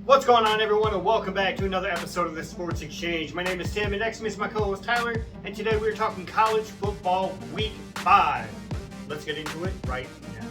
What's going on, everyone, and welcome back to another episode of the Sports Exchange. My name is Tim, and next to me is my co-host Tyler, and today we're talking college football Week 5. Let's get into it right now.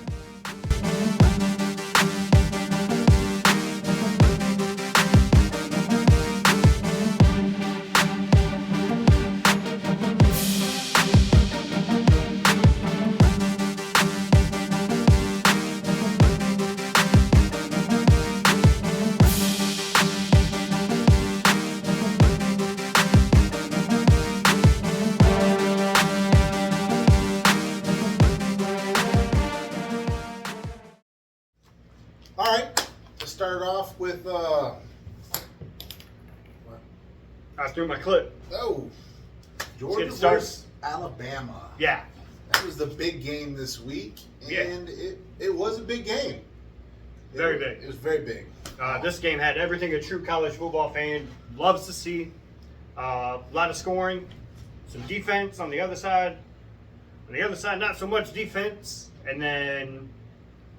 All right, let's start off with I threw my clip. Georgia get started. versus Alabama. Yeah. That was the big game this week, and it was a big game. Very big. It was very big. This game had everything a true college football fan loves to see. A lot of scoring, some defense on the other side. On the other side, not so much defense, and then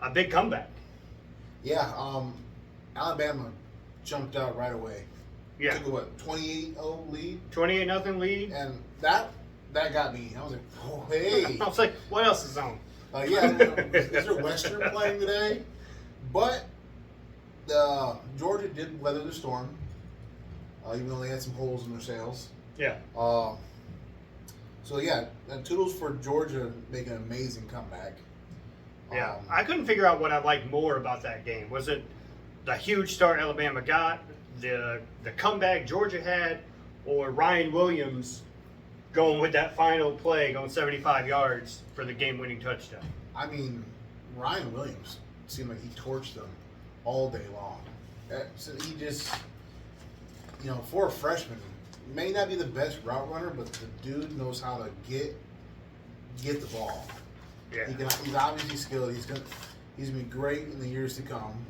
a big comeback. Yeah, Alabama jumped out right away. Yeah. Took a, 28-0 lead? 28-0 lead. And that got me. I was like, oh, hey. I was like, what else is on? Is there Western playing today? But Georgia did weather the storm, even though they had some holes in their sails. Yeah. And toodles for Georgia making an amazing comeback. Yeah, I couldn't figure out what I liked more about that game. Was it the huge start Alabama got, the comeback Georgia had, or Ryan Williams going with that final play, going 75 yards for the game-winning touchdown? I mean, Ryan Williams seemed like he torched them all day long. So he just, for a freshman, may not be the best route runner, but the dude knows how to get the ball. Yeah. He's obviously skilled. He's gonna be great in the years to come.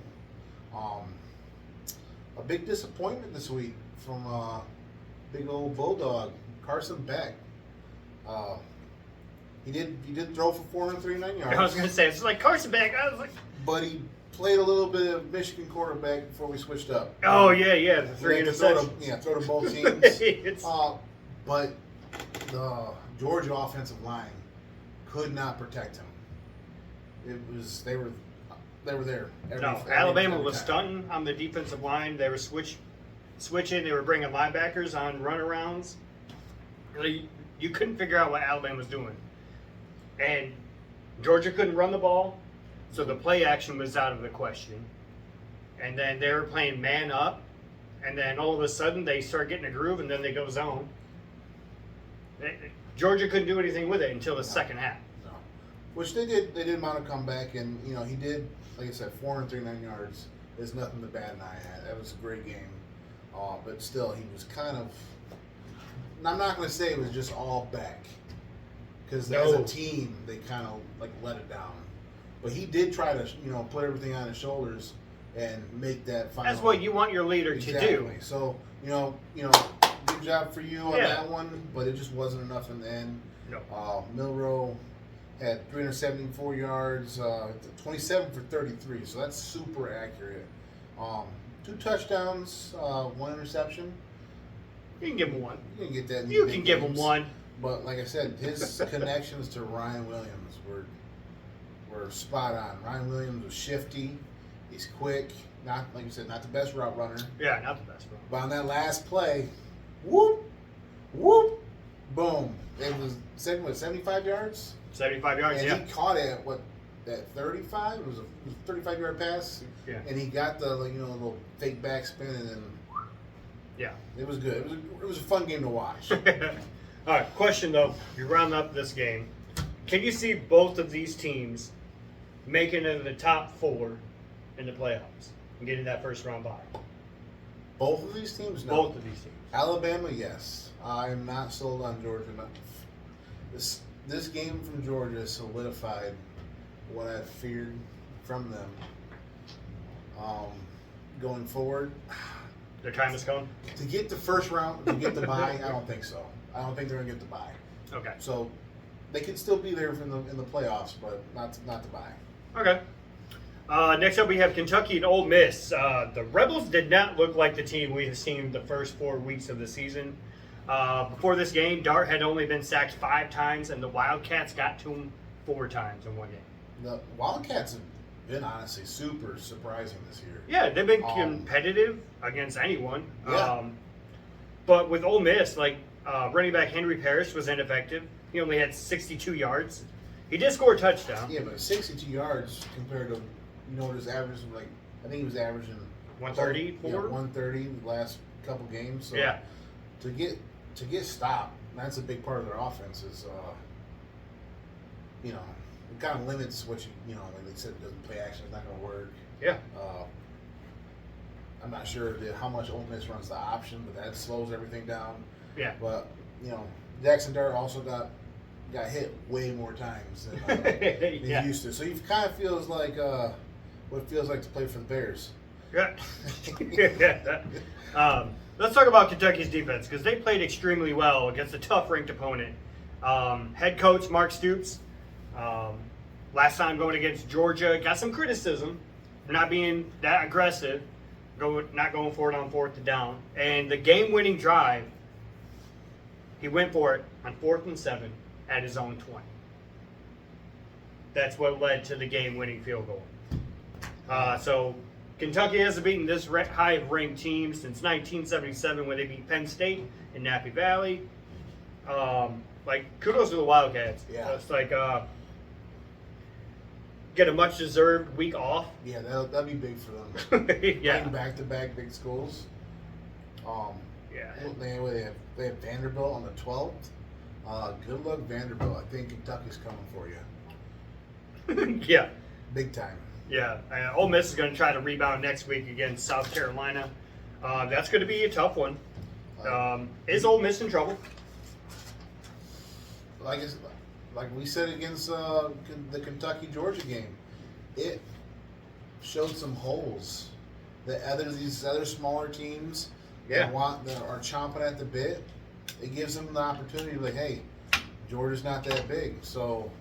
A big disappointment this week from big old Bulldog Carson Beck. He did throw for 439 yards. I was going to say, it's like Carson Beck. I was like, but he played a little bit of Michigan quarterback before we switched up. Oh yeah, the three interceptions. Throw to both teams. But But the Georgia offensive line could not protect him. They were there. Alabama was time. stunting on the defensive line. They were switching. They were bringing linebackers on runarounds. Really, you couldn't figure out what Alabama was doing, and Georgia couldn't run the ball, so the play action was out of the question. And then they were playing man up, and then all of a sudden they start getting a groove, and then they go zone. Georgia couldn't do anything with it until the second half. No. Which they did. They did mount a comeback, and he did, like I said, 439 yards is nothing to bat an eye at. That was a great game. But still, he was kind of. And I'm not going to say it was just all Beck, because as a team they kind of let it down. But he did try to put everything on his shoulders and make that final. That's what you want your leader to do. So good job for you on that one, but it just wasn't enough in the end. No. Milroe had 374 yards, 27 for 33, so that's super accurate. 2 touchdowns, 1 interception. You can give him one. You can get that. You can give him one. But like I said, his connections to Ryan Williams were spot on. Ryan Williams was shifty. He's quick. Not, like you said, not the best route runner. Yeah, not the best route. But on that last play, whoop, boom. It was 75 yards? 75 yards, and yeah. he caught it at 35? It was a 35-yard pass. Yeah. And he got the little fake backspin, and then it was good. It was a fun game to watch. All right, question though. You round up this game. Can you see both of these teams making it in the top 4 in the playoffs and getting that first round bye? Both of these teams? No. Both of these teams. Alabama, yes. I am not sold on Georgia. This game from Georgia solidified what I feared from them. Going forward, Their time has come? to get the first round, to get the bye, I don't think so. I don't think they're going to get the bye. Okay. So they could still be there in the playoffs, but not the bye. Okay. Next up, we have Kentucky and Ole Miss. The Rebels did not look like the team we have seen the first 4 weeks of the season. Before this game, Dart had only been sacked 5 times, and the Wildcats got to him 4 times in one game. The Wildcats have been honestly super surprising this year. Yeah, they've been competitive against anyone. Yeah. But with Ole Miss, running back Henry Parrish was ineffective. He only had 62 yards. He did score a touchdown. Yeah, but 62 yards compared to, what his average was like. I think he was averaging 134. Yeah, 130 the last couple games. So Yeah. To get stopped, that's a big part of their offense. Is it kind of limits what when they said it doesn't play action, it's not going to work. Yeah. I'm not sure how much Ole Miss runs the option, but that slows everything down. Yeah. But Jackson Dart also got hit way more times than he used to. So he kind of feels like what it feels like to play for the Bears. Yeah. Let's talk about Kentucky's defense because they played extremely well against a tough ranked opponent. Head coach Mark Stoops, last time going against Georgia, got some criticism for not being that aggressive, not going for it on 4th down. And the game-winning drive, he went for it on 4th and 7 at his own 20. That's what led to the game-winning field goal. So Kentucky hasn't beaten this high-ranked team since 1977 when they beat Penn State in Nappy Valley. Kudos to the Wildcats. Yeah. It's get a much-deserved week off. Yeah, that'd be big for them. Yeah. Playing back-to-back big schools. Yeah. They have Vanderbilt on the 12th. Good luck, Vanderbilt. I think Kentucky's coming for you. Yeah. Big time. Yeah. Ole Miss is going to try to rebound next week against South Carolina. That's going to be a tough one. Is Ole Miss in trouble? Like we said against the Kentucky-Georgia game, it showed some holes that these other smaller teams that are chomping at the bit. It gives them the opportunity to hey, Georgia's not that big. So,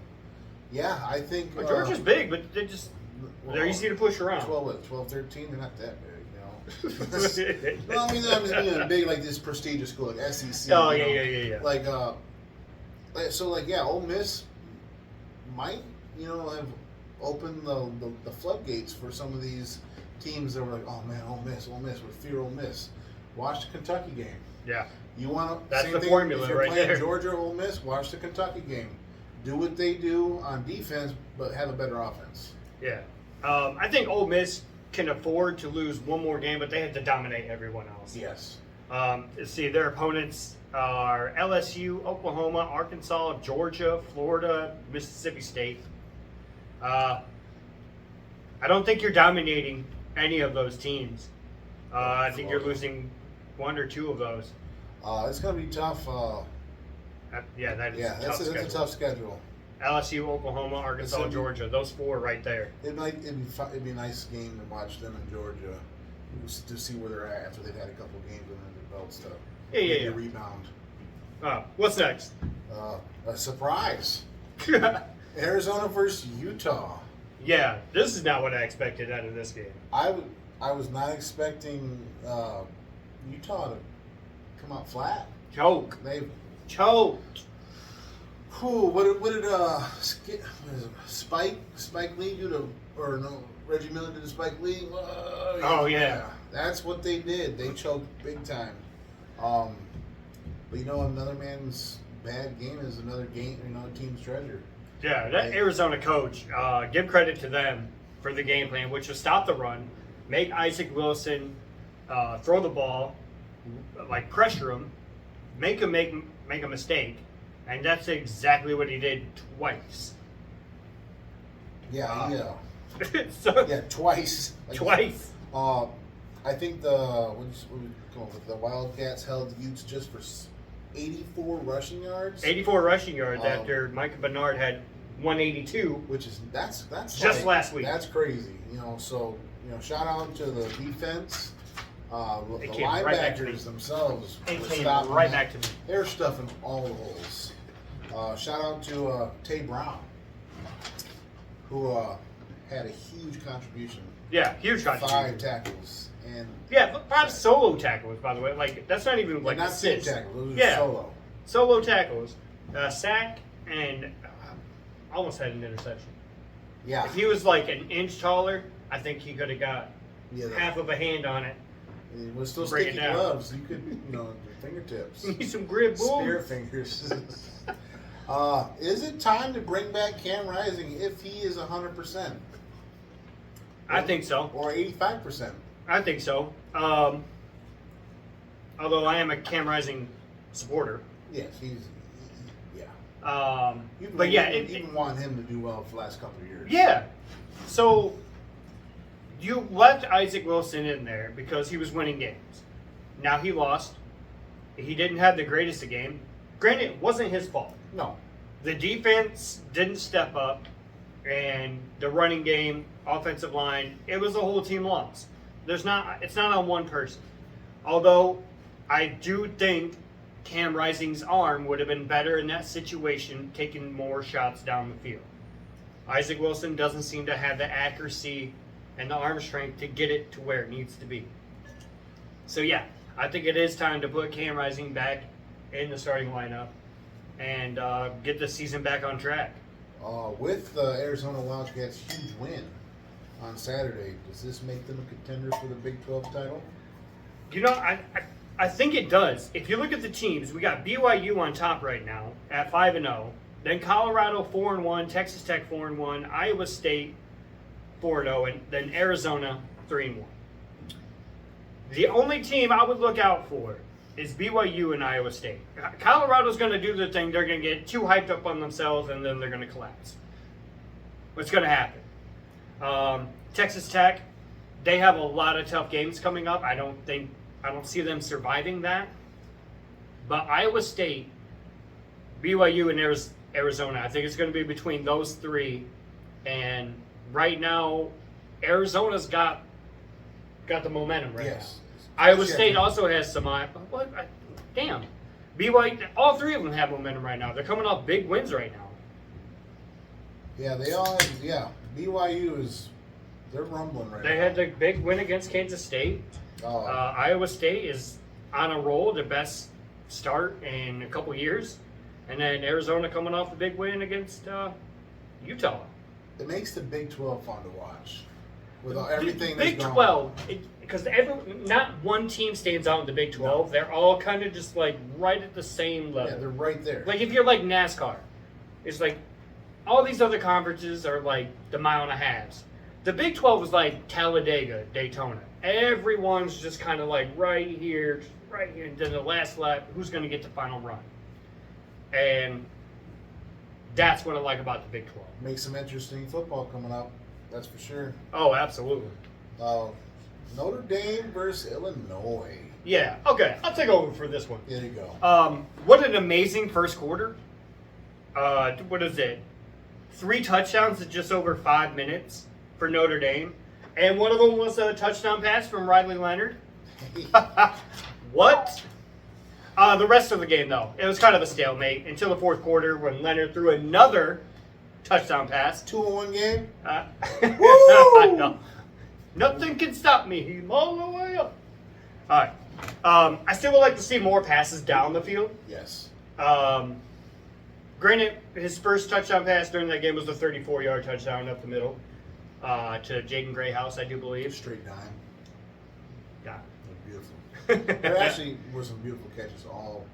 yeah, I think Georgia's big, but they're easy to push around. 12, 13, they're not that big, Well, I mean, big like this prestigious school like SEC. Oh, yeah. Ole Miss might, have opened the floodgates for some of these teams that were like, oh man, Ole Miss, we fear Ole Miss. Watch the Kentucky game. Yeah. You want to? That's same the thing, formula if you're right playing there. Georgia or Ole Miss, watch the Kentucky game. Do what they do on defense, but have a better offense. Yeah. I think Ole Miss can afford to lose one more game, but they have to dominate everyone else. Yes. Let's see, their opponents are LSU, Oklahoma, Arkansas, Georgia, Florida, Mississippi State. I don't think you're dominating any of those teams. I think you're losing 1 or 2 of those. It's going to be tough. That is a tough schedule. That's a tough schedule. LSU, Oklahoma, Arkansas, Georgia. Those 4 right there. It'd be a nice game to watch them in Georgia to see where they're at after they've had a couple of games under their belts to Yeah. rebound. What's next? A surprise. Arizona versus Utah. Yeah, this is not what I expected out of this game. I was not expecting Utah to come out flat. Choke. They Choked. what did Spike Lee do to, or no, Reggie Miller did to Spike Lee? Oh yeah. That's what they did. They choked big time. But another man's bad game is another team's treasure. Yeah, that Arizona coach, give credit to them for the game plan, which was stop the run, make Isaac Wilson throw the ball, pressure him, make him make a mistake, and that's exactly what he did twice. Yeah. So, Yeah, twice. Twice. I think the Wildcats held the Utes just for 84 rushing yards. 84 rushing yards after Micah Bernard had 182. Which is that's just last week. That's crazy. Shout out to the defense. The linebackers themselves. It came right back to me. They're stuffing all the holes. Shout out to Tay Brown, who had a huge contribution. Yeah, huge contribution. 5 tackles. And yeah, 5 solo tackles, by the way. Like, that's not even like not team assists. tackles. Those are Yeah. solo. Solo tackles, sack, and almost had an interception. Yeah. If he was like an inch taller, I think he could have got Yeah, half of a hand on it. It was still Break it sticky down. gloves. You could, your fingertips. Need some grip, boom. Spear fingers. Is it time to bring back Cam Rising if he is 100%? I think so. Or 85%? I think so. Although I am a Cam Rising supporter. Yes, yeah. But yeah, even want him to do well for the last couple of years. Yeah. So you left Isaac Wilson in there because he was winning games. Now he lost. He didn't have the greatest of game. Granted, it wasn't his fault. No. The defense didn't step up, and the running game, offensive line, it was a whole team loss. It's not on one person. Although I do think Cam Rising's arm would have been better in that situation, taking more shots down the field. Isaac Wilson doesn't seem to have the accuracy and the arm strength to get it to where it needs to be. So yeah, I think it is time to put Cam Rising back in the starting lineup and get the season back on track. With the Arizona Wildcats' huge win on Saturday, does this make them a contender for the Big 12 title? You know, I think it does. If you look at the teams, we got BYU on top right now at 5-0. Then Colorado 4-1, Texas Tech 4-1, Iowa State 4-0, and then Arizona 3-1. The only team I would look out for is BYU and Iowa State. Colorado's going to do their thing. They're going to get too hyped up on themselves, and then they're going to collapse. What's going to happen? Texas Tech, they have a lot of tough games coming up. I don't see them surviving that. But Iowa State, BYU, and Arizona, I think it's going to be between those three. And right now, Arizona's got the momentum right now. Iowa State also has some. Damn. BYU, all three of them have momentum right now. They're coming off big wins right now. Yeah, they all have. Yeah, BYU they're rumbling right now. They had the big win against Kansas State. Iowa State is on a roll, the best start in a couple years. And then Arizona coming off a big win against Utah. It makes the Big 12 fun to watch. With everything Big that's 12, because not one team stands out in the Big 12. No. They're all kind of just like right at the same level. Yeah, they're right there. Like if you're like NASCAR, it's like all these other conferences are like the mile and a halves. The Big 12 is like Talladega, Daytona. Everyone's just kind of like right here, and then the last lap, who's going to get the final run? And that's what I like about the Big 12. Makes some interesting football coming up. That's for sure. Oh, absolutely. Notre Dame versus Illinois. Yeah, okay. I'll take over for this one. There you go. What an amazing first quarter. What is it? 3 touchdowns in just over 5 minutes for Notre Dame. And one of them was a touchdown pass from Riley Leonard. What? The rest of the game, though, it was kind of a stalemate until the fourth quarter when Leonard threw another touchdown pass. 2-1 game? I know. Nothing can stop me. He's all the way up. All right. I still would like to see more passes down the field. Yes. Granted, his first touchdown pass during that game was a 34-yard touchdown up the middle to Jaden Grayhouse, I do believe. Straight dime. Yeah. Beautiful. There actually were some beautiful catches all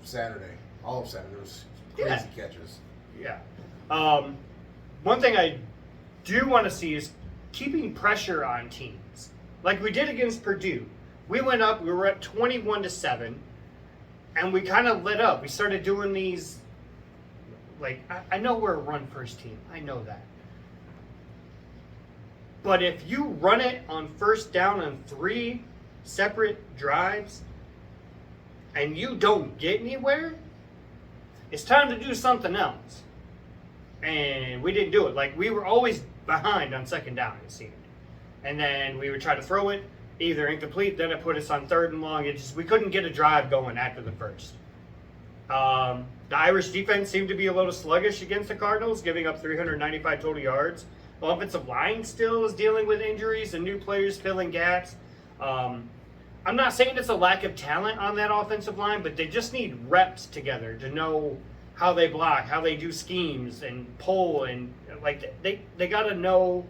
Saturday. All of Saturday. There was crazy catches. Yeah. One thing I do want to see is keeping pressure on teams. Like we did against Purdue. We went up, we were at 21-7, and we kind of lit up. We started doing these, like, I know we're a run-first team. I know that. But if you run it on first down on 3 separate drives and you don't get anywhere, it's time to do something else. And we didn't do it. Like, we were always behind on second down, it seemed. And then we would try to throw it, either incomplete, then it put us on 3rd and long. We couldn't get a drive going after the first. The Irish defense seemed to be a little sluggish against the Cardinals, giving up 395 total yards. The offensive line still is dealing with injuries and new players filling gaps. I'm not saying it's a lack of talent on that offensive line, but they just need reps together to know how they block, how they do schemes and pull, and like they got to know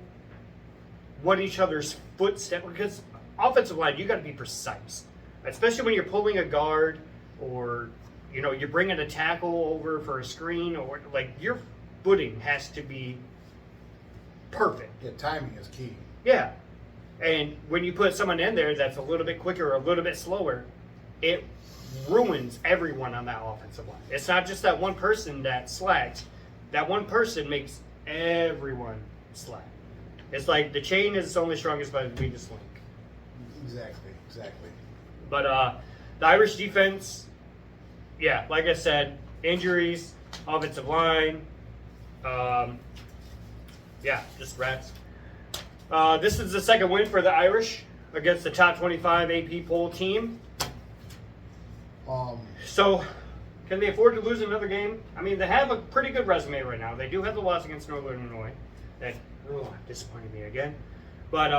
what each other's footstep, because offensive line, you got to be precise, especially when you're pulling a guard or you're bringing a tackle over for a screen, or like your footing has to be perfect. Yeah, timing is key. Yeah. And when you put someone in there that's a little bit quicker or a little bit slower, it ruins everyone on that offensive line. It's not just that one person that slacks. That one person makes everyone slack. It's like the chain is only strongest by the weakest link. Exactly. But the Irish defense, yeah, like I said, injuries, offensive line, yeah, just rats. This is the second win for the Irish against the top 25 AP poll team. So, can they afford to lose another game? I mean, they have a pretty good resume right now. They do have the loss against Northern Illinois. That disappointed me again. But,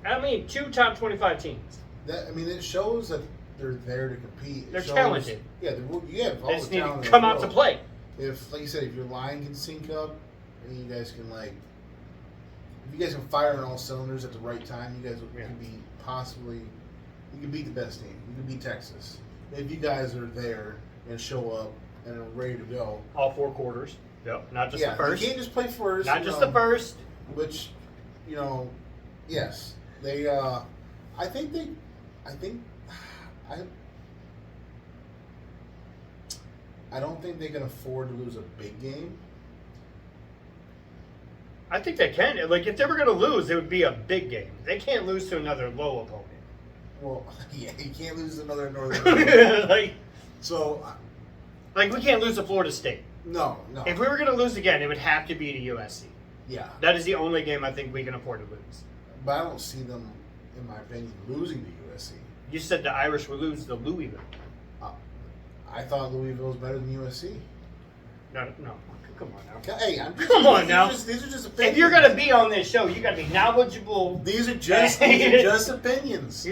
I mean, 2 top 25 teams. It shows that they're there to compete. They're talented. Yeah, all They the just need talent to in come the out to world. play. If, like you said, if your line can sync up, and you guys can if you guys can fire on all cylinders at the right time, you guys can be you can beat the best team. You can beat Texas. If you guys are there and show up and are ready to go. All 4 quarters. Yep. Not just the first. You can't just play first. Not just the first. Which, yes. They, I don't think they can afford to lose a big game. I think they can. Like, if they were going to lose, it would be a big game. They can't lose to another low opponent. Well, yeah, you can't lose to another Northern. like we can't lose to Florida State. No. If we were going to lose again, it would have to be to USC. Yeah. That is the only game I think we can afford to lose. But I don't see them, in my opinion, losing to USC. You said the Irish would lose to Louisville. I thought Louisville was better than USC. No. Come on now. Hey, come on now. These are just opinions. If you're going to be on this show, you got to be knowledgeable. These are just opinions.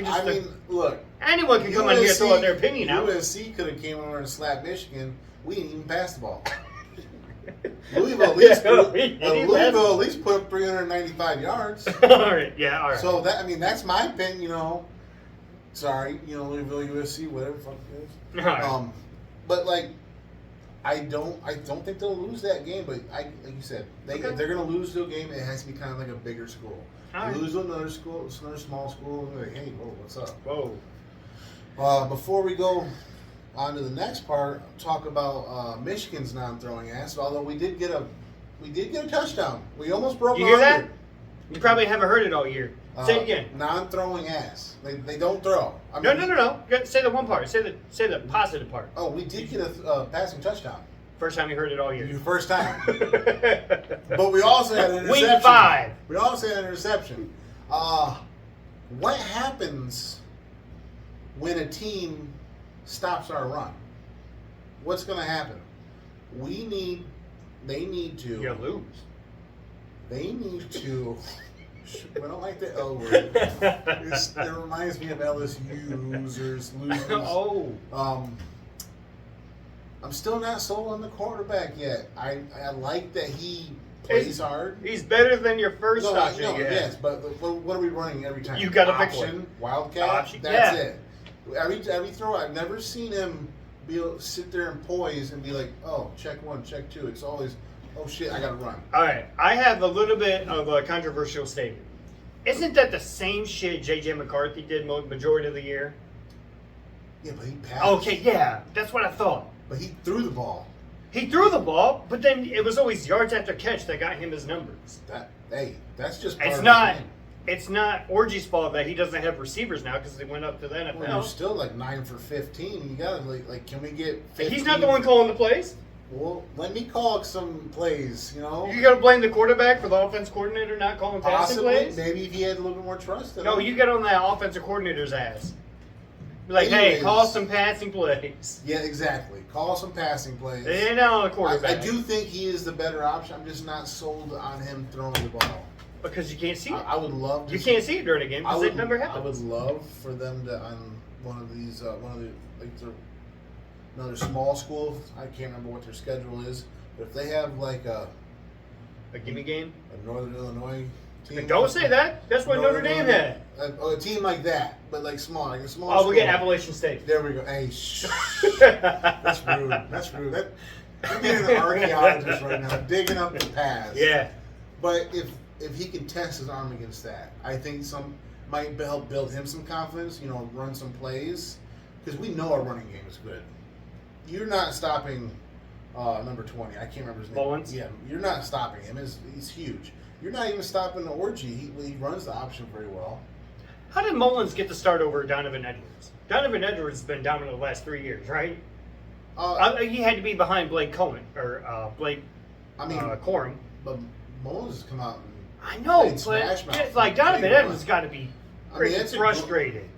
Look. Anyone can come on here and throw out their opinion out. USC could have came over and slapped Michigan. We didn't even pass the ball. Louisville at least put up 395 yards. All right. So that's my opinion. Sorry, Louisville, USC, whatever the fuck it is. All right. But I don't think they'll lose that game. But like you said, if they're gonna lose to a game, it has to be kind of like a bigger school. Lose to another school, another small school. Like, hey, what's up? Whoa. Before we go on to the next part, talk about Michigan's non-throwing ass. Although we did get a touchdown. We almost broke. You hear that? You probably haven't heard it all year. Say it again. Non-throwing ass. They don't throw. No. Say the one part. Say the positive part. Oh, we did get a passing touchdown. First time you heard it all year. Your first time. But we also had an interception. Week 5. We also had an interception. What happens when a team stops our run? What's going to happen? They need to. You lose. They need to. I don't like the L word. It reminds me of LSU losers. Oh. I'm still not sold on the quarterback yet. I like that he plays hard. He's better than your first option. Yes, but what are we running every time? You got to pick option, one. Wildcat. That's it. Every throw, I've never seen him sit there and poise and be like, oh, check 1, check 2. It's always, oh shit, I got to run. All right, I have a little bit of a controversial statement. Isn't that the same shit J.J. McCarthy did majority of the year? Yeah, but he passed. Okay, yeah, that's what I thought. But he threw the ball. He threw the ball, but then it was always yards after catch that got him his numbers. That's just part it's of not. the game. It's not Orgy's fault that he doesn't have receivers now because they went up to the NFL. Well, you're still 9 for 15. You gotta can we get 15? He's not the one calling the plays. Well, let me call some plays. You gotta blame the quarterback for the offense coordinator not calling passing plays. Maybe if he had a little bit more trust. No, you get on that offensive coordinator's ass. Like, hey, Anyways. call some passing plays. Yeah, exactly. Call some passing plays. And now the quarterback. I do think he is the better option. I'm just not sold on him throwing the ball. Because you can't see it. I would love to. You can't see it during a game because it never happens. I would love for them to on one of another small school. I can't remember what their schedule is, but if they have like a gimme game? a Northern Illinois team. Don't say that. That's what Notre Dame had. A team like that, but like small, like a small. Oh, school. we get Appalachian State. There we go. Hey, shh. That's rude. That's rude. You're being an archaeologist right now, digging up the past. Yeah. But if he can test his arm against that, I think some might help build him some confidence. Run some plays because we know our running game is good. You're not stopping number 20. I can't remember his name. Mullins? Yeah, you're not stopping him. He's huge. You're not even stopping the orgy. He runs the option very well. How did Mullins get the start over Donovan Edwards? Donovan Edwards has been dominant the last 3 years, right? He had to be behind Blake Cohen or Blake Corum. But Mullins has come out and I know, played smash mouth but like Donovan Edwards got to be pretty frustrated.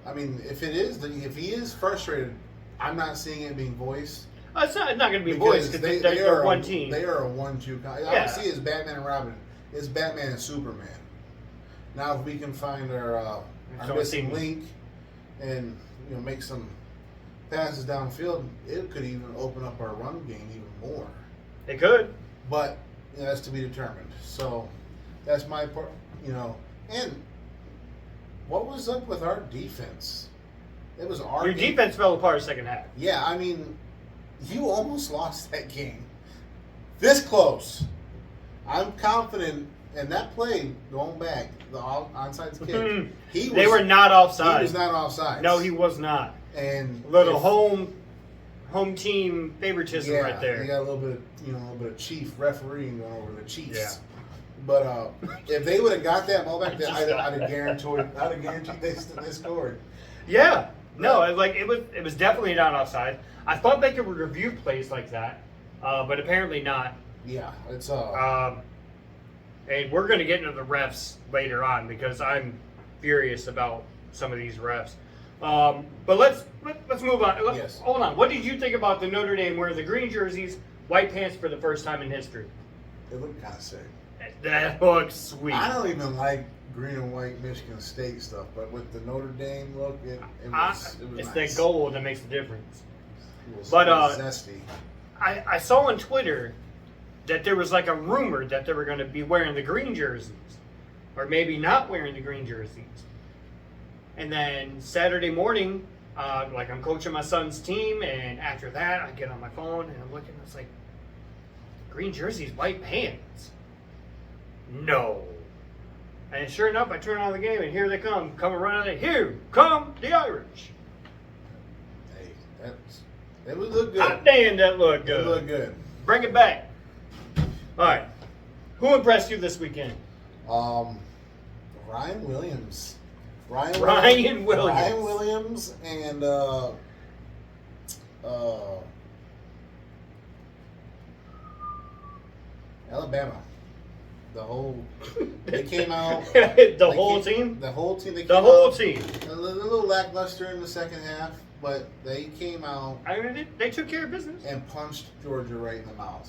If he is frustrated, I'm not seeing it being voiced. It's not going to be voiced because they're one team. They are a 1-2. I don't see it as Batman and Robin. It's Batman and Superman. Now, if we can find our missing link and make some passes downfield, it could even open up our run game even more. It could, but that's to be determined. So that's my part. And what was up with our defense? It was our your defense fell apart second half. Yeah, you almost lost that game. This close. I'm confident. And that play, going back, the onside kick, they were not offside. He was not offside. No, he was not. And home team favoritism right there. You got a little bit of chief refereeing going over the Chiefs. Yeah. But if they would have got that ball back there, I'd have guaranteed they scored. Yeah. No, it was definitely not offside. I thought they could review plays like that, but apparently not. Yeah, it's and we're going to get into the refs later on because I'm furious about some of these refs. But let's move on. Yes. Hold on. What did you think about the Notre Dame wearing the green jerseys, white pants for the first time in history? It looked kind of sick. That looks sweet. I don't even like green and white Michigan State stuff, but with the Notre Dame look, it was it's nice. that gold that makes the difference. It was zesty. I saw on Twitter that there was like a rumor that they were going to be wearing the green jerseys, or maybe not wearing the green jerseys. And then Saturday morning, I'm coaching my son's team, and after that, I get on my phone and I'm looking. It's like green jerseys, white pants. No. And sure enough, I turn on the game, and here they come running. Here come the Irish. Hey, it would look good. Hot damn, that looked good. It looked good. Bring it back. All right. Who impressed you this weekend? Ryan Williams. Ryan Williams and Alabama. They came out. The whole team. The whole team. The whole team. A little lackluster in the second half, but they came out. They took care of business and punched Georgia right in the mouth.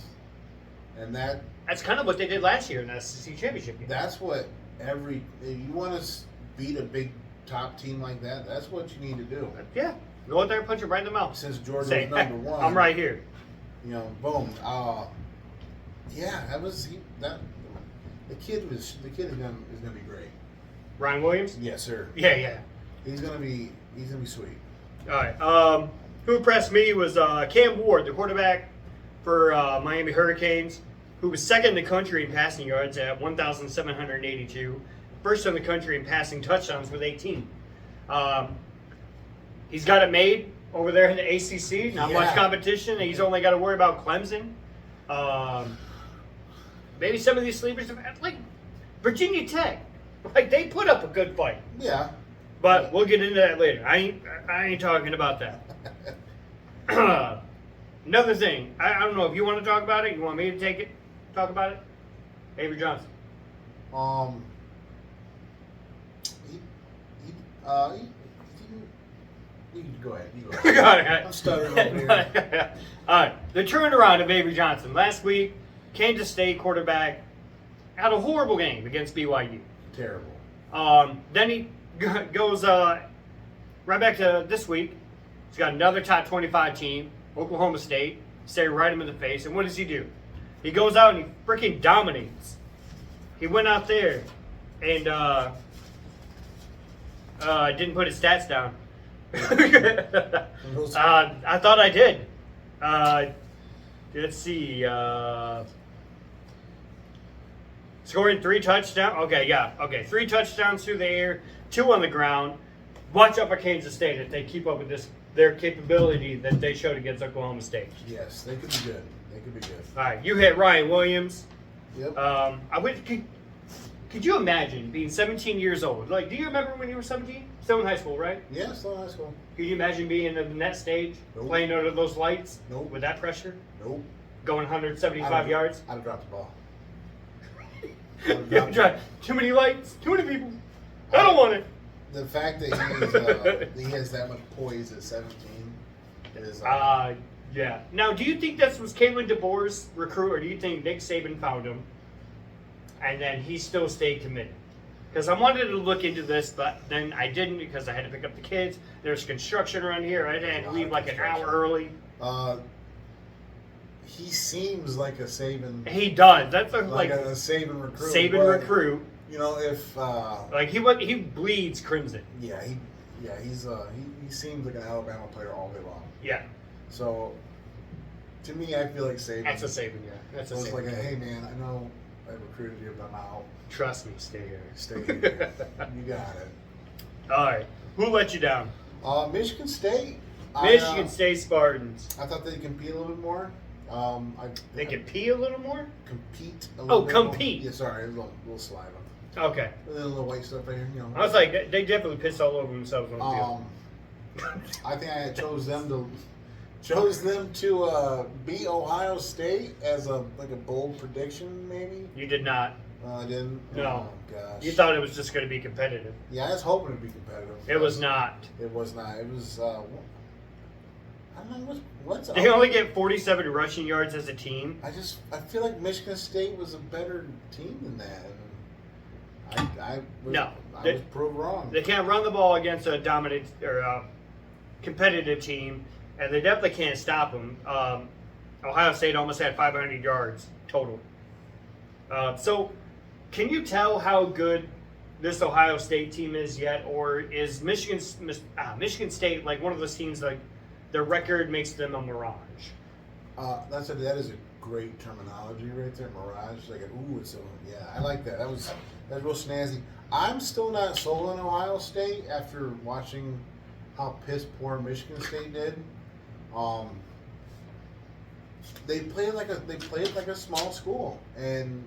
And that's kind of what they did last year in the SEC championship game. That's what if you want to beat a big top team like that, that's what you need to do. Yeah, go out there and punch it right in the mouth. Since Georgia was number one, I'm right here. Boom. That was the kid is gonna be great. Ryan Williams. Yes, sir. Yeah. He's gonna be sweet. All right. Who impressed me was Cam Ward, the quarterback for Miami Hurricanes, who was second in the country in passing yards at 1,782, first in the country in passing touchdowns with 18. He's got it made over there in the ACC. Not much competition. He's only got to worry about Clemson. Maybe some of these sleepers, like Virginia Tech, they put up a good fight. Yeah. But we'll get into that later. I ain't talking about that. Another thing, I don't know if you want to talk about it. You want me to talk about it? Avery Johnson. You can go ahead. You go Go ahead. ahead. I'm stuttering over here. All right, the turnaround of Avery Johnson. Last week, Kansas State quarterback had a horrible game against BYU. Terrible. Then he goes right back to this week. He's got another top 25 team, Oklahoma State, staring right him in the face. And what does he do? He goes out and he freaking dominates. He went out there and didn't put his stats down. I thought I did. Let's see. Scoring 3 touchdowns. Okay, yeah. Okay, 3 touchdowns through the air, 2 on the ground. Watch out for Kansas State if they keep up with their capability that they showed against Oklahoma State. Yes, they could be good. They could be good. All right, you hit Ryan Williams. Yep. Could you imagine being 17 years old? Like, do you remember when you were 17? Still in high school, right? Yeah, still in high school. Could you imagine being in the net stage, Nope. playing under those lights? Nope. With that pressure? Nope. Going 175 yards? I'd have dropped the ball. Too many lights, too many people. I don't want it. The fact that he has that much poise at 17 is. Yeah. Now, do you think this was Kalen DeBoer's recruit, or do you think Nick Saban found him, and then he still stayed committed? Because I wanted to look into this, but then I didn't because I had to pick up the kids. There's construction around here. I had to leave like an hour early. He seems like a Saban. He does. That's like a Saban recruit. Saban recruit. You know, if like he bleeds crimson. Yeah, he seems like an Alabama player all day long. Yeah. So, to me, I feel like Saban. That's a Saban, yeah. That's a Saban. It's like, hey man, I know I recruited you, but I'm out. Trust me, stay here. Stay here. You got it. All right. Who let you down? Michigan State. Michigan State Spartans. I thought they'd compete a little bit more. They could pee a little more? Compete a little bit compete. More. Yeah, sorry, a little saliva. Okay. A little white stuff there, you know. I was like, they definitely pissed all over themselves on the field. I think I chose them to beat Ohio State as a bold prediction, maybe. You did not. I didn't. No. Oh gosh. You thought it was just going to be competitive. Yeah, I was hoping it'd be competitive. It was not. It was not. It was. I don't know what's. They only get 47 rushing yards as a team. I feel like Michigan State was a better team than that. I was proved wrong. They can't run the ball against a dominant or a competitive team, and they definitely can't stop them. Ohio State almost had 500 yards total. So, can you tell how good this Ohio State team is yet, or is Michigan State like one of those teams like their record makes them a mirage? That is a great terminology right there, mirage. Like, I like that. That's real snazzy. I'm still not sold on Ohio State after watching how piss poor Michigan State did. They played like a small school, and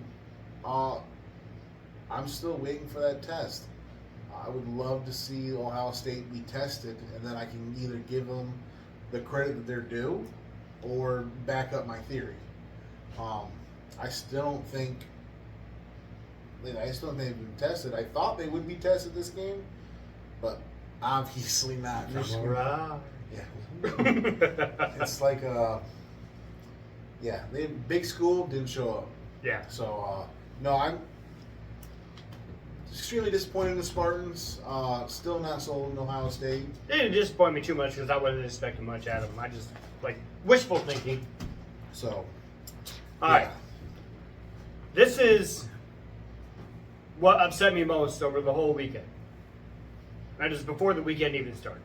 I'm still waiting for that test. I would love to see Ohio State be tested, and then I can either give them the credit that they're due, or back up my theory. I still don't think they've been tested. I thought they would be tested this game, but obviously not. Right. Yeah. It's like they big school didn't show up. Yeah. So no, I'm extremely disappointed in the Spartans. Still not sold in Ohio State. They didn't disappoint me too much because I wasn't expecting much out of them. I just wishful thinking. So, all right. This is what upset me most over the whole weekend. That is before the weekend even started.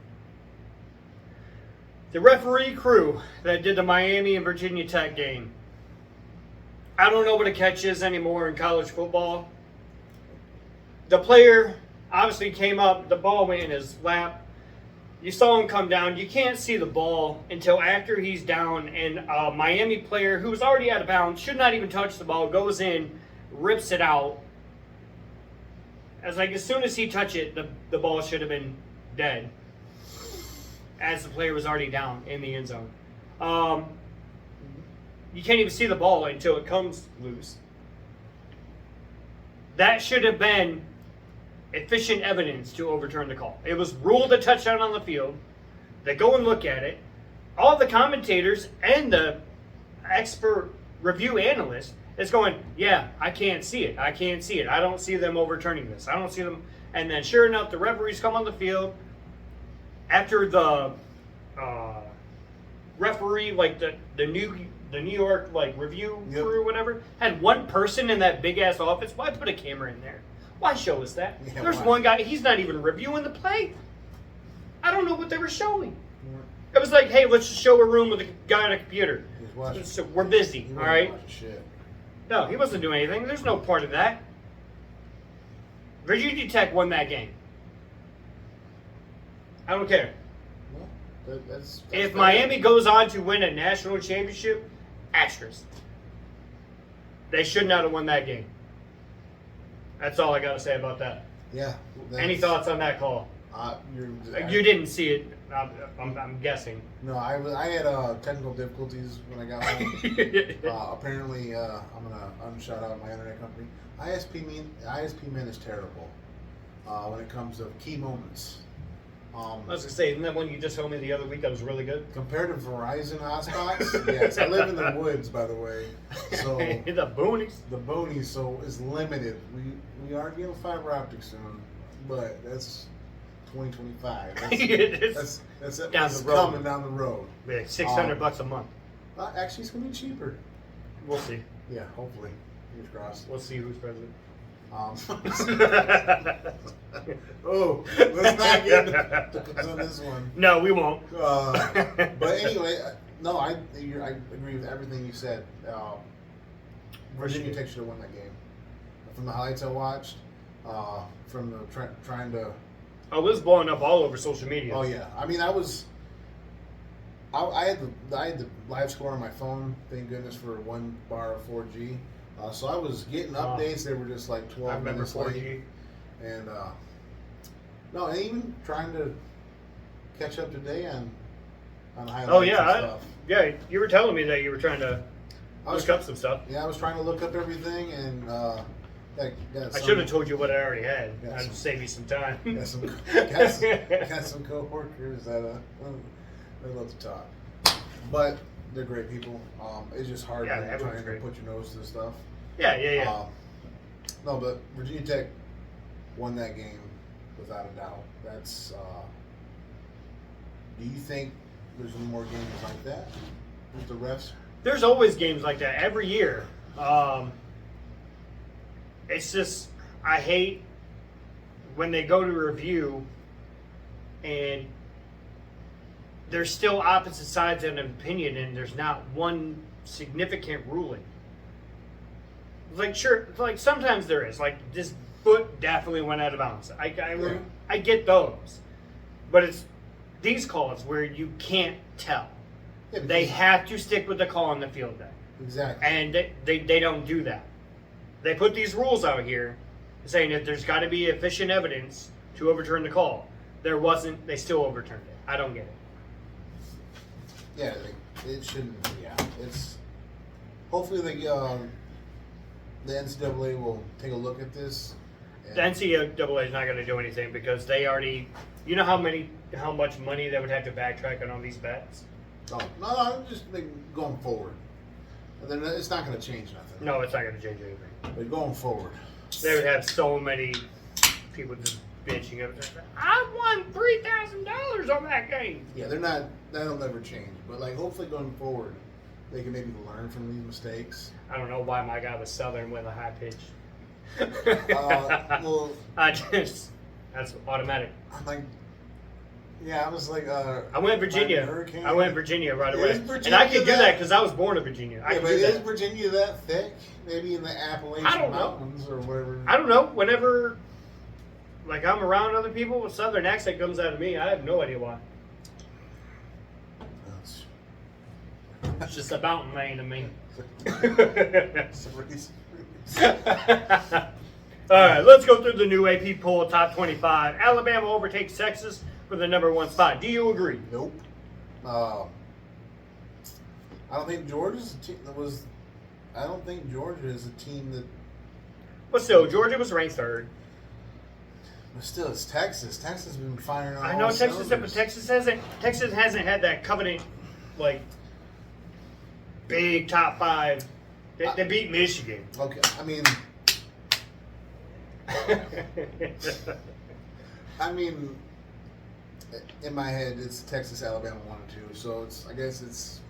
The referee crew that did the Miami and Virginia Tech game. I don't know what a catch is anymore in college football. The player obviously came up, the ball went in his lap. You saw him come down. You can't see the ball until after he's down, and a Miami player who was already out of bounds, should not even touch the ball, goes in, rips it out. As soon as he touched it, the ball should have been dead, as the player was already down in the end zone. You can't even see the ball until it comes loose. That should have been efficient evidence to overturn the call. It was ruled a touchdown on the field. They go and look at it. All the commentators and the expert review analyst is going, yeah, I can't see it. I can't see it. I don't see them overturning this. I don't see them. And then sure enough, the referees come on the field. After the referee, like the New York like review crew or whatever, had one person in that big ass office, why put a camera in there? Why show us that? Yeah, There's why? one guy, he's not even reviewing the play. I don't know what they were showing. It was like, hey, let's just show a room with a guy on a computer. So we're busy, all right? Shit. No, he wasn't doing anything. There's no part of that. Virginia Tech won that game. I don't care. Well, that's If fair. Miami goes on to win a national championship, asterisk. They should not have won that game. That's all I got to say about that. Yeah. Any thoughts on that call? You didn't see it. I'm guessing. No, I had technical difficulties when I got home. Apparently, I'm gonna unshout out my internet company. ISP Min is terrible when it comes to key moments. I was gonna say, isn't that one you just told me the other week that was really good? Compared to Verizon hotspots, yes. I live in the woods, by the way, so the boonies. the boonies, so is limited. We are getting fiber optic soon, but that's 2025. That's Down the road. coming down the road. Yeah, $600 a month. Actually, it's gonna be cheaper. We'll see. Yeah, hopefully. Fingers crossed. We'll see who's president. Oh, let's not get on this one. No, we won't. But anyway, no, I agree with everything you said. Virginia Tech should have won that game. From the highlights I watched, from the trying to. Oh, it was blowing up all over social media. Oh yeah, I mean, I had the live score on my phone. Thank goodness for 1 bar of 4G. So I was getting updates. They were just like 12 minutes late. And no, and even trying to catch up today on highlights. Oh yeah, and stuff. yeah. You were telling me that you were trying to look up some stuff. Yeah, I was trying to look up everything, and I should have told you what I already had. Yeah, I'd save you some time. got some coworkers that they love to talk, but they're great people. It's just hard Yeah, when you're everyone's trying to great. put your nose to the stuff. Yeah. No, but Virginia Tech won that game without a doubt. That's. Do you think there's any more games like that with the refs? There's always games like that every year. It's just I hate when they go to review and there's still opposite sides of an opinion and there's not one significant ruling. Like sure, like sometimes there is. Like this foot definitely went out of bounds. I get those, but it's these calls where you can't tell. Yeah, They have to stick with the call on the field day. Exactly. And they don't do that. They put these rules out here saying that there's got to be efficient evidence to overturn the call. There wasn't. They still overturned it. I don't get it. Yeah, it shouldn't. Yeah, it's. Hopefully, the NCAA will take a look at this. The NCAA is not going to do anything because they already. You know how much money they would have to backtrack on all these bets. Oh, no, just going forward. And then it's not going to change nothing. No, it's not going to change anything. But going forward. They would have so many people just bitching over there. I won $3,000 on that game. Yeah, they're not. That'll never change. But hopefully going forward, they can maybe learn from these mistakes. I don't know why my guy was Southern with a high pitch. Well, that's automatic. I'm like, yeah, I was like, I went Virginia. I went Virginia right away, Is Virginia and I can do that that- because I was born in Virginia. I Yeah, can but do is that. Virginia that thick? Maybe in the Appalachian I don't know. Mountains or whatever. I don't know. Whenever, I'm around other people with Southern accent comes out of me, I have no idea why. It's just a mountain man to me. All right, let's go through the new AP poll top 25. Alabama overtakes Texas for the number 1 spot. Do you agree? Nope. I don't think Georgia's a team that was. I don't think Georgia is a team that. But still, Georgia was ranked 3rd. But still, it's Texas. Texas has been firing on I all know Texas, but cylinders. Texas hasn't had that covenant, like, big top 5. They beat Michigan. Okay, I mean, in my head, it's Texas, Alabama 1 and 2. So I guess it's,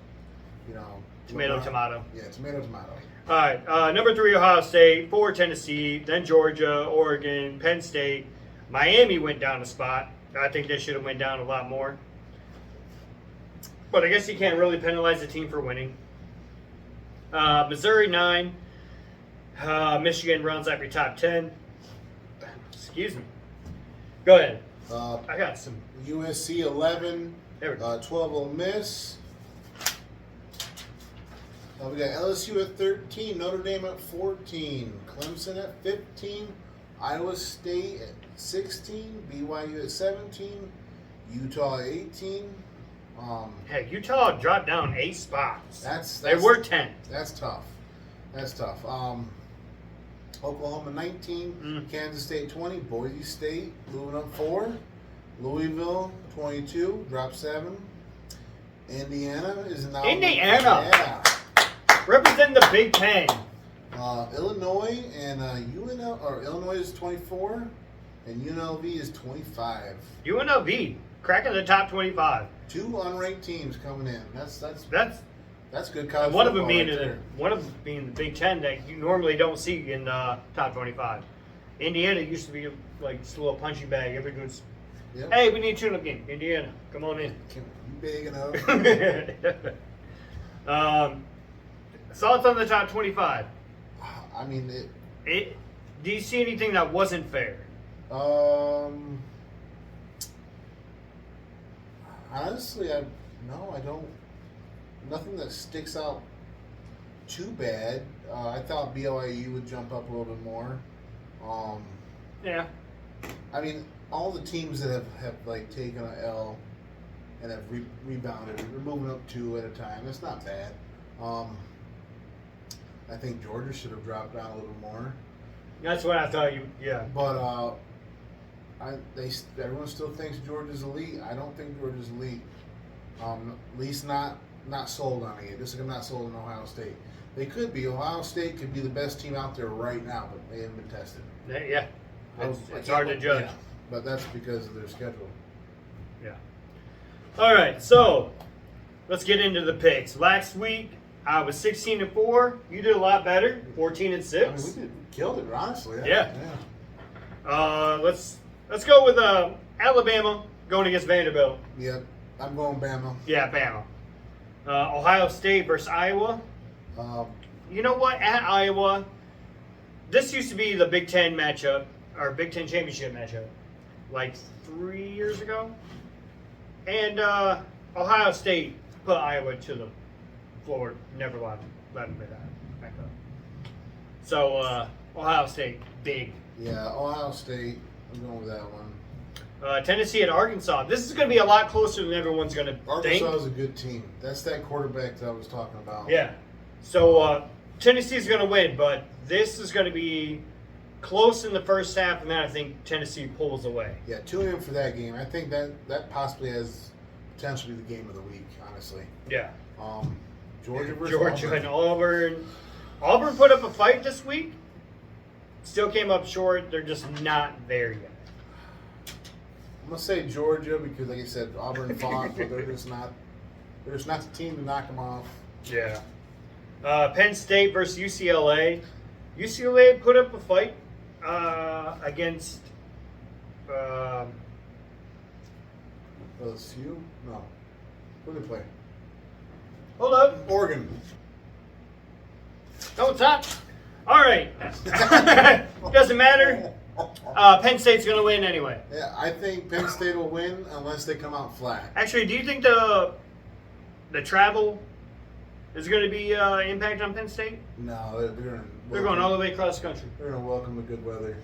Tomato, tomato. Yeah, tomato, tomato. All right, number 3, Ohio State. 4, Tennessee. Then Georgia, Oregon, Penn State. Miami went down a spot. I think they should have went down a lot more. But I guess you can't really penalize the team for winning. Missouri 9. Michigan rounds up your top 10. Excuse me. Go ahead. I got some. USC 11. There we go. 12 Ole Miss. We got LSU at 13, Notre Dame at 14, Clemson at 15, Iowa State at 16, BYU at 17, Utah at 18. Heck, Utah dropped down 8 spots. They That's were 10. That's tough. That's tough. Oklahoma 19, Kansas State 20, Boise State moving up 4, Louisville 22, drop 7. Indiana is now. Indiana. Yeah. Represent the Big Ten. Illinois and Illinois is 24, and UNLV is 25. UNLV cracking the top 25. 2 unranked teams coming in. That's good college. One of them football being the Big Ten that you normally don't see in top 25. Indiana used to be like just a little punching bag. Everyone's, Yep. hey, we need a tune-up game. Indiana, come on in. You big enough. Thoughts on the top 25? I mean, Do you see anything that wasn't fair? Honestly, I don't. Nothing that sticks out too bad. I thought BYU would jump up a little bit more. Yeah. I mean, all the teams that have like taken an L and have rebounded, they're moving up 2 at a time. That's not bad. I think Georgia should have dropped down a little more. That's what I thought yeah. But everyone still thinks Georgia's elite. I don't think Georgia's elite. At least not sold on it. Just like I'm not sold on Ohio State. They could be. Ohio State could be the best team out there right now, but they haven't been tested. Yeah. It's hard to judge. Yeah, but that's because of their schedule. Yeah. All right, so let's get into the picks. Last week I was 16-4. You did a lot better, 14-6. I mean, we killed it, honestly. Yeah. Let's go with Alabama going against Vanderbilt. Yep. I'm going Bama. Yeah, Bama. Ohio State versus Iowa. You know what? At Iowa, this used to be the Big Ten matchup, or Big Ten championship matchup, like 3 years ago. And Ohio State put Iowa to the floor, never let them back up. So, Ohio State, big. Yeah, Ohio State. I'm going with that one. Tennessee at Arkansas. This is going to be a lot closer than everyone's going to think. Arkansas is a good team. That's that quarterback that I was talking about. Yeah. So Tennessee's going to win, but this is going to be close in the first half, and then I think Tennessee pulls away. Yeah, tune in for that game. I think that possibly has potentially the game of the week, honestly. Yeah. Georgia versus Georgia Auburn. and Auburn. Auburn put up a fight this week. Still came up short. They're just not there yet. I'm gonna say Georgia because, like I said, Auburn fought, but they're just not the team to knock them off. Yeah. Penn State versus UCLA. UCLA put up a fight against. LSU? No. Who did they play? Hold up. Oregon. No, it's not. All right. Doesn't matter. Penn State's going to win anyway. Yeah, I think Penn State will win unless they come out flat. Actually, do you think the travel is going to be impact on Penn State? No, They're going all the way across the country. They're going to welcome the good weather.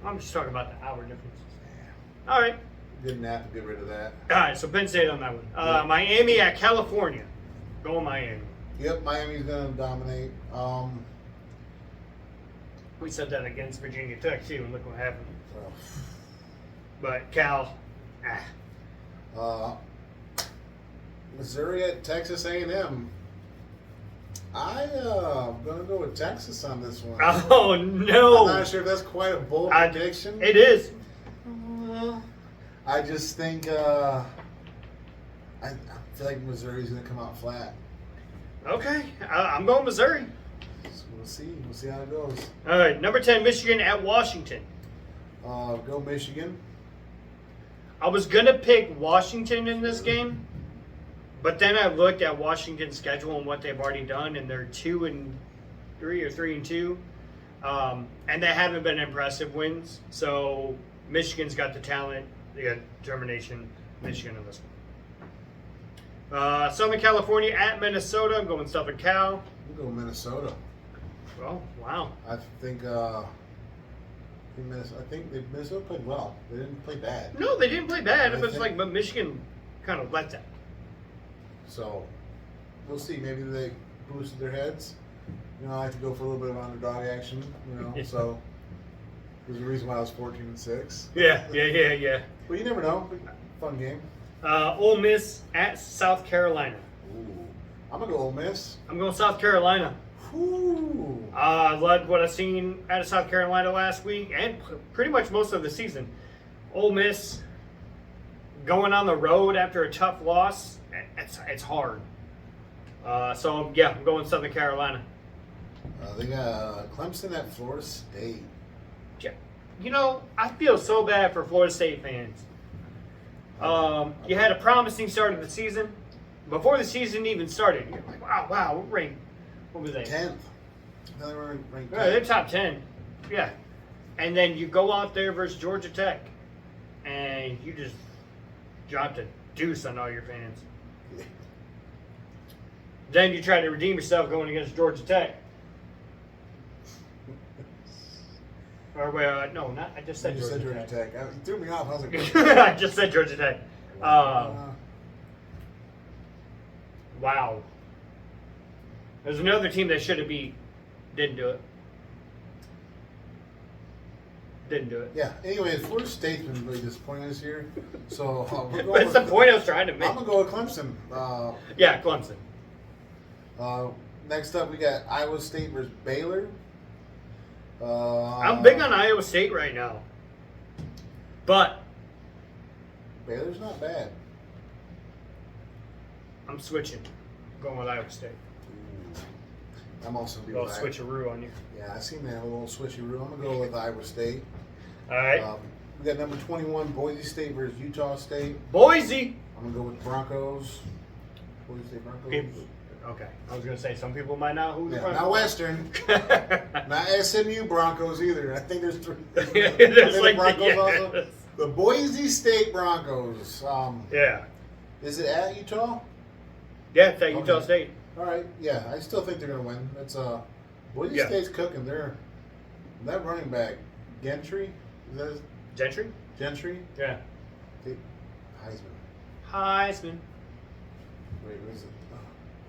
I'm just talking about the hour differences. All right. Didn't have to get rid of that. All right, so Penn State on that one. Miami at California. Go Miami. Yep, Miami's going to dominate. We said that against Virginia Tech, too, and look what happened. But Cal, Missouri at Texas A&M. I'm gonna go with Texas on this one. oh no! I'm not sure if that's quite a bold prediction. It is. I just think I feel like Missouri's gonna come out flat. Okay, I'm going Missouri. So we'll see. We'll see how it goes. All right, number 10, Michigan at Washington. Go Michigan. I was gonna pick Washington in this game, but then I looked at Washington's schedule and what they've already done, and they're 2-3 or 3-2, and they haven't been impressive wins. So Michigan's got the talent, they got determination. Michigan in this one. Southern California at Minnesota. I'm going Southern Cal. We'll go Minnesota. Oh wow! I think Minnesota played well. They didn't play bad. No, they didn't play bad. It was but Michigan kind of let them. So we'll see. Maybe they boosted their heads. You know, I like to go for a little bit of underdog action. You know, so there's a reason why I was 14-6. Yeah. But you never know. Fun game. Ole Miss at South Carolina. Ooh. I'm gonna go Ole Miss. I'm going South Carolina. Ooh. I loved what I've seen out of South Carolina last week and pretty much most of the season. Ole Miss going on the road after a tough loss, it's hard. So, yeah, I'm going Southern Carolina. They got Clemson at Florida State. Yeah. You know, I feel so bad for Florida State fans. You had a promising start of the season. Before the season even started, you're like, wow, we're ranked. What was that? 10th. They were ranked 10th. Yeah, they're top 10. Yeah. And then you go out there versus Georgia Tech, and you just dropped a deuce on all your fans. Then you try to redeem yourself going against Georgia Tech. Or, well, no, not. I just said Georgia Tech. You threw me off. I was like, I just said Georgia Tech. Wow. There's another team that should have beat. Didn't do it. Yeah. Anyway, Florida State's been really disappointing this year. So That's the point I was trying to make. I'm gonna go with Clemson. Yeah, Clemson. Next up, we got Iowa State versus Baylor. I'm big on Iowa State right now, but Baylor's not bad. I'm switching. Going with Iowa State. I'm also gonna be Little switcheroo on you. Yeah, I seen that little switcheroo. I'm gonna go with Iowa State. All right. We got number 21, Boise State versus Utah State. Boise. I'm gonna go with Broncos. Boise State Broncos. Okay. I was gonna say some people might not who the Broncos. Not Western. Not SMU Broncos either. I think there's three. There's like Broncos also. The Boise State Broncos. Yeah. Is it at Utah? Yeah, it's at Utah State. All right. Yeah, I still think they're gonna win. It's Boise State's cooking. They're that running back Gentry. Is that his? Gentry? Gentry. Yeah. Heisman. Wait, what is it?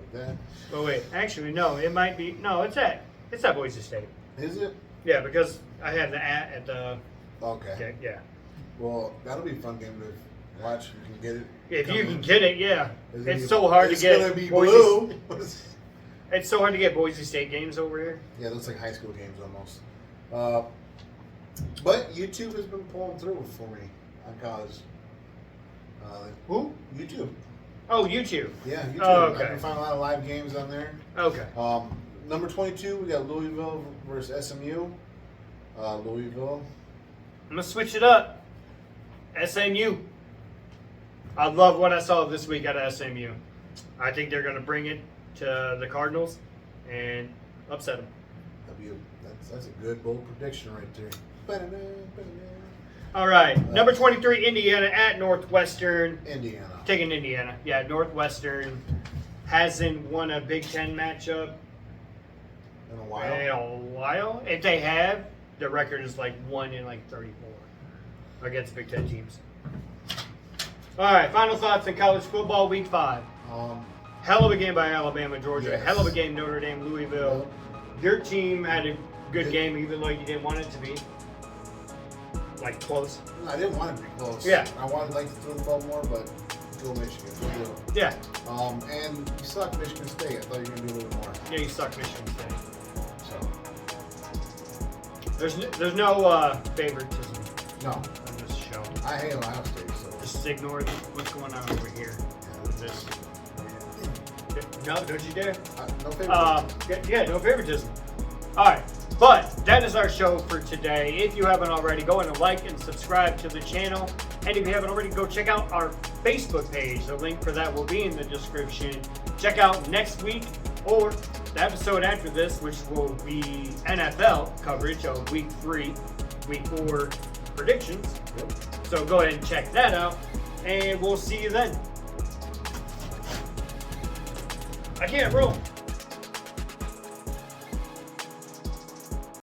Like that? Oh wait, actually no, it might be it's at Boise State. Is it? Yeah, because I have the at the. Okay. Yeah. Well, that'll be a fun game to watch. If you can get it. If you can get it, yeah. It's be, so hard to get. It's gonna be blue. It's so hard to get Boise State games over here. Yeah, it looks like high school games almost. But YouTube has been pulling through for me on college. Who? YouTube. Oh, YouTube. Yeah, YouTube. Oh, okay. I can find a lot of live games on there. Okay. Number 22, we got Louisville versus SMU. Louisville. I'm gonna switch it up. SMU. I love what I saw this week out of SMU. I think they're gonna bring it to the Cardinals and upset them. That's a good bold prediction right there. All right, number 23, Indiana at Northwestern. Indiana. Taking Indiana. Yeah, Northwestern hasn't won a Big Ten matchup in a while. If they have, their record is like 1 in 34 against Big Ten teams. All right, final thoughts on college football week 5. Hell of a game by Alabama, Georgia. Yes. Hell of a game, Notre Dame, Louisville. Your team had a good game, even though you didn't want it to be. like close. No, I didn't want it to be close. Yeah. I wanted like to throw the ball more, but go Michigan. We'll do it. Yeah. And you suck Michigan State. I thought you were gonna do a little more. Yeah, you suck Michigan State. So There's no favoritism no, on this show. I hate Ohio State. So Just ignore what's going on over here. This. No, don't you dare. no favoritism. Yeah, no favoritism. All right, but that is our show for today. If you haven't already, go ahead and like and subscribe to the channel. And if you haven't already, go check out our Facebook page. The link for that will be in the description. Check out next week or the episode after this, which will be NFL coverage of Week 3, Week 4 predictions. Yep. So go ahead and check that out, and we'll see you then. I can't roll.